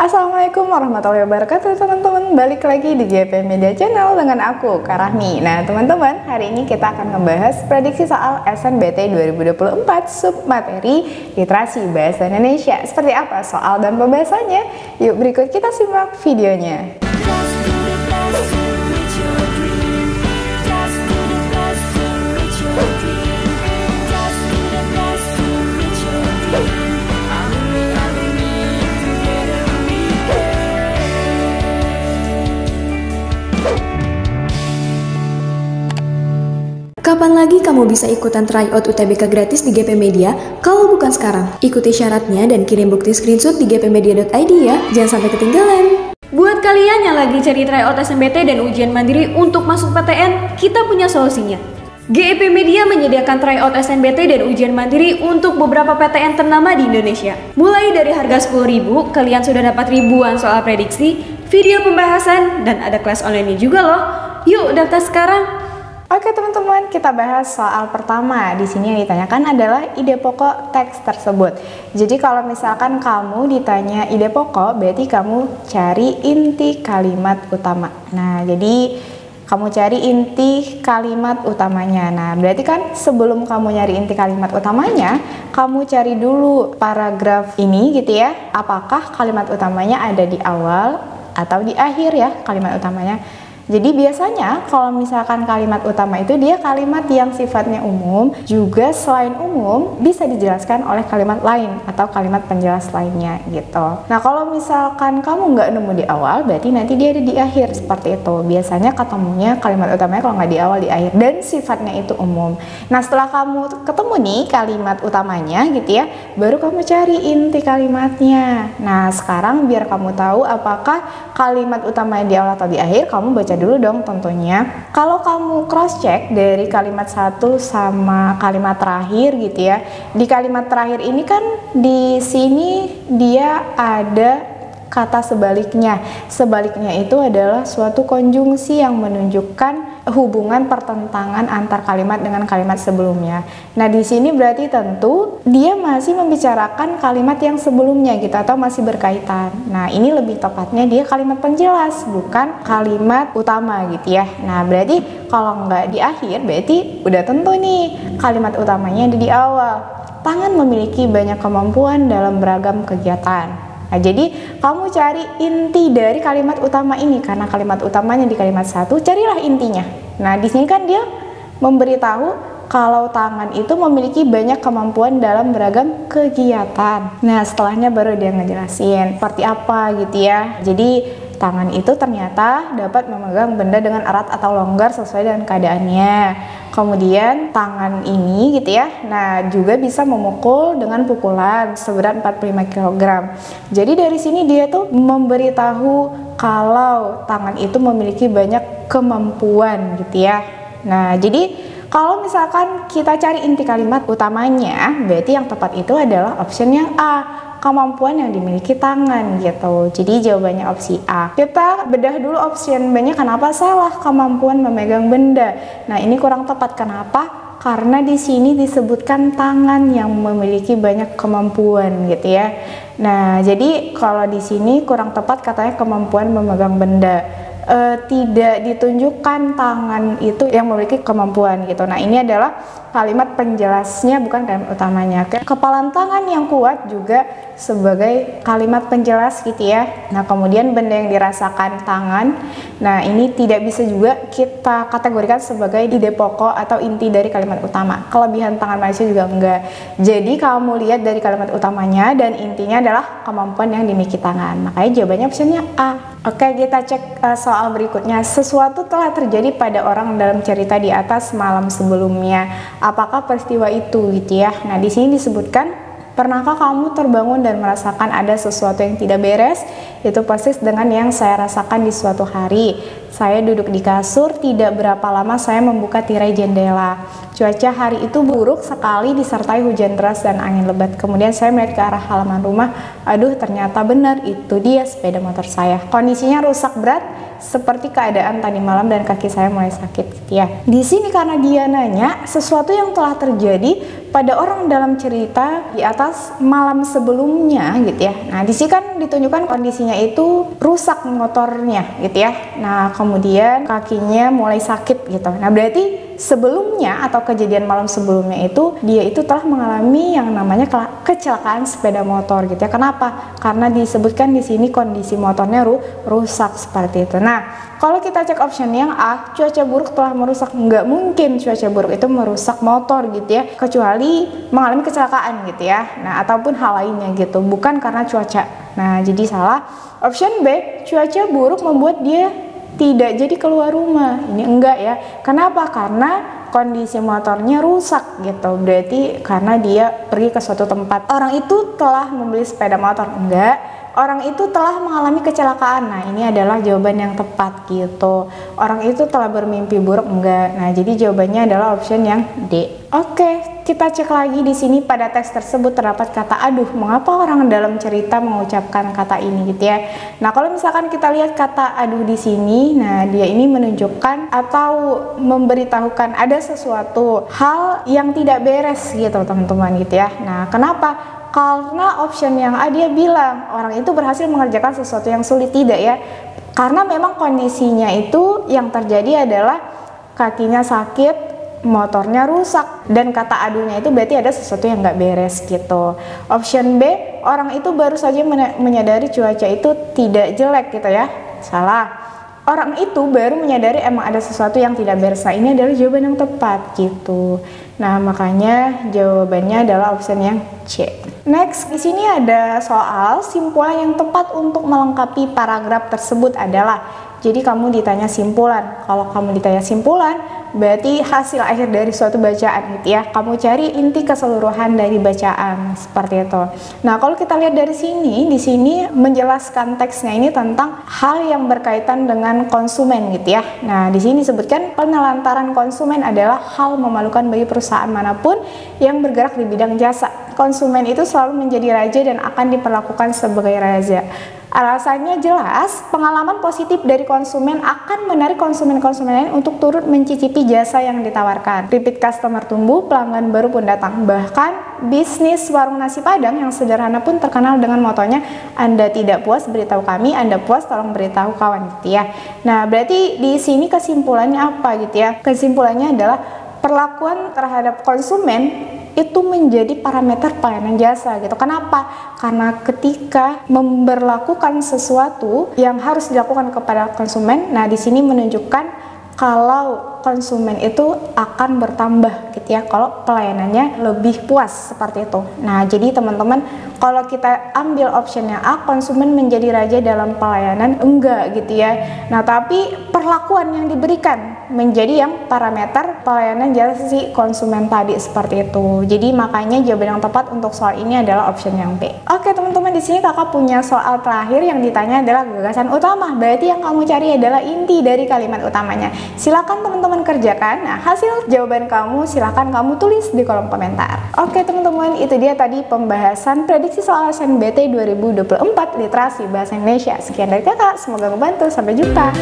Assalamualaikum warahmatullahi wabarakatuh teman-teman. Balik lagi di GP Media Channel dengan aku, Kak Rahmi. Nah teman-teman, hari ini kita akan membahas prediksi soal SNBT 2024 submateri literasi bahasa Indonesia. Seperti apa soal dan pembahasannya? Yuk berikut kita simak videonya. Kapan lagi kamu bisa ikutan tryout UTBK gratis di GP Media? Kalau bukan sekarang, ikuti syaratnya dan kirim bukti screenshot di gpmedia.id ya, jangan sampai ketinggalan. Buat kalian yang lagi cari tryout SNBT dan ujian mandiri untuk masuk PTN, kita punya solusinya. GEP Media menyediakan tryout SNBT dan ujian mandiri untuk beberapa PTN ternama di Indonesia. Mulai dari harga 10.000, kalian sudah dapat ribuan soal prediksi, video pembahasan, dan ada kelas online juga loh. Yuk daftar sekarang. Oke teman-teman, kita bahas soal pertama. Di sini yang ditanyakan adalah ide pokok teks tersebut. Jadi kalau misalkan kamu ditanya ide pokok, berarti kamu cari inti kalimat utama. Nah, jadi kamu cari inti kalimat utamanya. Nah, berarti kan sebelum kamu nyari inti kalimat utamanya, kamu cari dulu paragraf ini gitu ya. Apakah kalimat utamanya ada di awal atau di akhir ya kalimat utamanya. Jadi biasanya kalau misalkan kalimat utama itu dia kalimat yang sifatnya umum, juga selain umum bisa dijelaskan oleh kalimat lain atau kalimat penjelas lainnya gitu. Nah kalau misalkan kamu nggak nemu di awal, berarti nanti dia ada di akhir seperti itu. Biasanya ketemunya kalimat utamanya kalau nggak di awal di akhir dan sifatnya itu umum. Nah setelah kamu ketemu nih kalimat utamanya gitu ya, baru kamu cari inti kalimatnya. Nah sekarang biar kamu tahu apakah kalimat utamanya di awal atau di akhir, kamu baca dulu dong tentunya. Kalau kamu cross check dari kalimat satu sama kalimat terakhir gitu ya, di kalimat terakhir ini kan di sini dia ada kata sebaliknya. Sebaliknya itu adalah suatu konjungsi yang menunjukkan hubungan pertentangan antar kalimat dengan kalimat sebelumnya. Nah, di sini berarti tentu dia masih membicarakan kalimat yang sebelumnya gitu atau masih berkaitan. Nah, ini lebih tepatnya dia kalimat penjelas, bukan kalimat utama gitu ya. Nah, berarti kalau nggak di akhir berarti udah tentu nih kalimat utamanya ada di awal. Tangan memiliki banyak kemampuan dalam beragam kegiatan. Nah, jadi kamu cari inti dari kalimat utama ini karena kalimat utamanya di kalimat satu, carilah intinya. Nah, di sini kan dia memberitahu kalau tangan itu memiliki banyak kemampuan dalam beragam kegiatan. Nah, setelahnya baru dia ngejelasin seperti apa gitu ya. Jadi tangan itu ternyata dapat memegang benda dengan erat atau longgar sesuai dengan keadaannya. Kemudian tangan ini gitu ya, nah juga bisa memukul dengan pukulan seberat 45 kg. Jadi dari sini dia tuh memberitahu kalau tangan itu memiliki banyak kemampuan gitu ya. Nah jadi kalau misalkan kita cari inti kalimat utamanya, berarti yang tepat itu adalah option yang A, kemampuan yang dimiliki tangan gitu. Jadi jawabannya opsi A. Kita bedah dulu option B-nya, kenapa salah kemampuan memegang benda. Nah, ini kurang tepat. Kenapa? Karena di sini disebutkan tangan yang memiliki banyak kemampuan gitu ya. Nah, jadi kalau di sini kurang tepat katanya kemampuan memegang benda. Tidak ditunjukkan tangan itu yang memiliki kemampuan gitu. Nah, ini adalah kalimat penjelasnya bukan kalimat utamanya. Kepalan tangan yang kuat juga sebagai kalimat penjelas gitu ya. Nah, kemudian benda yang dirasakan tangan. Nah, ini tidak bisa juga kita kategorikan sebagai ide pokok atau inti dari kalimat utama. Kelebihan tangan manusia juga enggak. Jadi kamu lihat dari kalimat utamanya dan intinya adalah kemampuan yang dimiliki tangan. Makanya jawabannya opsinya A. Oke, kita cek soal berikutnya. Sesuatu telah terjadi pada orang dalam cerita di atas malam sebelumnya. Apakah peristiwa itu gitu ya? Nah, di sini disebutkan, pernahkah kamu terbangun dan merasakan ada sesuatu yang tidak beres? Itu persis dengan yang saya rasakan di suatu hari. Saya duduk di kasur, tidak berapa lama saya membuka tirai jendela. Cuaca hari itu buruk sekali disertai hujan deras dan angin lebat. Kemudian saya melihat ke arah halaman rumah. Aduh, ternyata benar itu dia sepeda motor saya. Kondisinya rusak berat seperti keadaan tadi malam dan kaki saya mulai sakit gitu ya. Di sini karena dia nanya sesuatu yang telah terjadi pada orang dalam cerita di atas malam sebelumnya gitu ya. Nah, di sini kan ditunjukkan kondisinya itu rusak motornya gitu ya. Nah, kemudian kakinya mulai sakit gitu. Nah, berarti sebelumnya atau kejadian malam sebelumnya itu dia itu telah mengalami yang namanya kecelakaan sepeda motor gitu ya. Kenapa? Karena disebutkan di sini kondisi motornya rusak seperti itu. Nah, kalau kita cek option yang A, cuaca buruk telah merusak. Nggak mungkin cuaca buruk itu merusak motor gitu ya, kecuali mengalami kecelakaan gitu ya. Nah, ataupun hal lainnya gitu, bukan karena cuaca. Nah, jadi salah. Option B, cuaca buruk membuat dia tidak jadi keluar rumah. Ini enggak ya. Kenapa? Karena kondisi motornya rusak gitu. Berarti karena dia pergi ke suatu tempat. Orang itu telah membeli sepeda motor. Enggak. Orang itu telah mengalami kecelakaan. Nah, ini adalah jawaban yang tepat gitu. Orang itu telah bermimpi buruk. Enggak. Nah, jadi jawabannya adalah option yang D. Oke, kita cek lagi di sini pada teks tersebut terdapat kata aduh. Mengapa orang dalam cerita mengucapkan kata ini gitu ya? Nah, kalau misalkan kita lihat kata aduh di sini, nah dia ini menunjukkan atau memberitahukan ada sesuatu hal yang tidak beres gitu, teman-teman gitu ya. Nah, kenapa? Karena option yang A dia bilang orang itu berhasil mengerjakan sesuatu yang sulit. Tidak ya, karena memang kondisinya itu yang terjadi adalah kakinya sakit, motornya rusak, dan kata aduhnya itu berarti ada sesuatu yang nggak beres gitu. Option B, orang itu baru saja menyadari cuaca itu tidak jelek gitu ya. Salah. Orang itu baru menyadari emang ada sesuatu yang tidak beres. Nah, ini adalah jawaban yang tepat gitu. Nah, makanya jawabannya adalah option yang C. Next, di sini ada soal simpulan yang tepat untuk melengkapi paragraf tersebut adalah, jadi kamu ditanya simpulan. Kalau kamu ditanya simpulan, berarti hasil akhir dari suatu bacaan gitu ya. Kamu cari inti keseluruhan dari bacaan seperti itu. Nah, kalau kita lihat dari sini, di sini menjelaskan teksnya ini tentang hal yang berkaitan dengan konsumen gitu ya. Nah, di sini disebutkan penelantaran konsumen adalah hal memalukan bagi perusahaan manapun yang bergerak di bidang jasa. Konsumen itu selalu menjadi raja dan akan diperlakukan sebagai raja. Alasannya jelas, pengalaman positif dari konsumen akan menarik konsumen-konsumen lain untuk turut mencicipi jasa yang ditawarkan. Repeat customer tumbuh, pelanggan baru pun datang. Bahkan bisnis warung nasi Padang yang sederhana pun terkenal dengan motonya, Anda tidak puas beritahu kami, Anda puas tolong beritahu kawan gitu ya. Nah, berarti di sini kesimpulannya apa gitu ya? Kesimpulannya adalah perlakuan terhadap konsumen itu menjadi parameter pelayanan jasa gitu. Kenapa? Karena ketika memberlakukan sesuatu yang harus dilakukan kepada konsumen, nah di sini menunjukkan kalau konsumen itu akan bertambah gitu ya kalau pelayanannya lebih puas seperti itu. Nah, jadi teman-teman, kalau kita ambil option yang A, konsumen menjadi raja dalam pelayanan, enggak gitu ya. Nah, tapi perlakuan yang diberikan menjadi yang parameter pelayanan jasa si konsumen tadi seperti itu. Jadi makanya jawaban yang tepat untuk soal ini adalah option yang B. Oke, teman-teman, di sini kakak punya soal terakhir yang ditanya adalah gagasan utama. Berarti yang kamu cari adalah inti dari kalimat utamanya. Silakan teman-teman kerjakan. Nah, hasil jawaban kamu silakan kamu tulis di kolom komentar. Oke, teman-teman, itu dia tadi pembahasan prediksi soal SNBT 2024 literasi bahasa Indonesia. Sekian dari kakak, semoga membantu. Sampai jumpa.